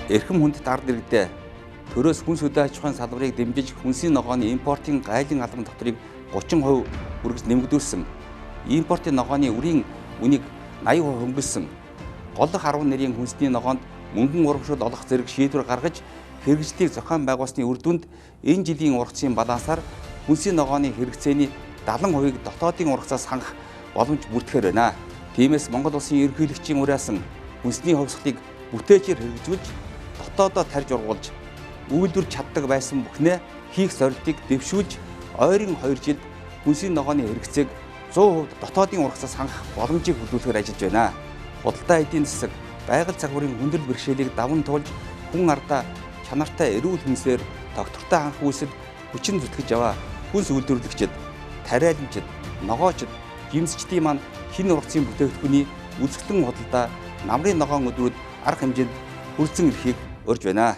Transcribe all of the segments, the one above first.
эрхэм хүнд ард иргэдээ төрөөс хүнс хөдөө аж ахуйн салбарыг дэмжиж хүнсийн ногооны импортын гайлын албан татварыг 30% хүргэж нэмэгдүүлсэн. Импортын ногооны үрийн үнийг 80% хөнгөлсөн. Голох 10 нэрийн хүнсний ногоонд мөнгөн урамшуул олох зэрэг шийдвэр гаргаж хэрэгжлийг зохион байгуулсны үр дүнд энэ жилийн ургацын балансаар хүнсийн ногооны хэрэгцээний 70%-ийг дотоодын ургацаас хангах боломж бүрдэхээр байна. Тиймээс Монгол улсын ерөнхийлөгчийн уриалсан хүнсний хувьсгалыг бүтээжээр хэрэгжүүлж дотоодоо тарьж ургуулж үйлдвэрч чаддаг байсан бүхнээ хийх зорилтыг дэвшүүлж ойрын 2 жилд хүнсийн ногооны хэрэгцээг 100% дотоодын ургацаас хангах боломжийг хөдөлгөхөөр ажиллаж байна. Худалдаа эдийн засаг, байгаль загварын хүндрэл бэрхшээлийг даван туулж хүн ардаа чанартай эрүүл хүнсээр доктортой ханх үйлсэд хүчин зүтгэж яваа хүнс үйлдвэрлэгчид, тариаланчид, ногоочид, жимсчдийн маань шинэ ургацын бүтээгдэхүүний үзэсгэлэн худалдаа намрын ногоон өдрүүд арга хэмжээнд хүрсэн эрхийг урьж байна.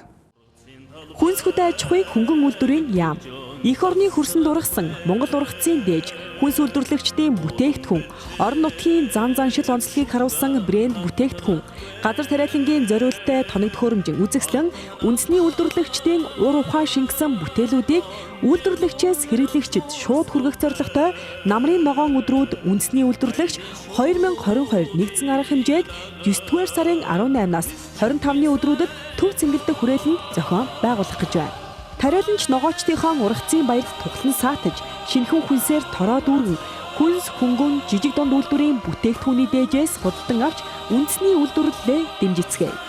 Хүнс хөдөө аж ахуйг хөнгөн үйлдвэрийн яам. Эх орны хөрсөн дургасан Монгол ургацын дээж хүнс үйлдвэрлэгчдийн бүтээгдэхүүн, орон нутгийн зан заншил онцлогийг харуулсан брэнд бүтээгдэхүүн, газар тариалангийн зориулттай тоног төхөөрөмжийн үзэсгэлэн, үндэсний үйлдвэрлэгчдийн ур ухаан шингэсэн бүтээлүүдийг үйлдвэрлэгчээс хэрэглэгчид шууд хүргэх зорилготой намрын ногоон өдрүүд үндэсний үйлдвэрлэгч 2022 нэгдсэн арга хэмжээг 9-р сарын 18-наас 25-ны өдрүүдэд төв цэнгэлдэх хүрээлэнд зохион байгуулах гэж байна. Тариаланч ногоочдынхаа ургацын баярт туглан саатаж, шинэхэн хүнсээр тороо дүүргэн, хүнс, хөнгөн, жижиг дунд үйлдвэрийн бүтээгдэхүүний дээжээс худалдан авч үндэсний үйлдвэрлэлээ дэмжицгээе.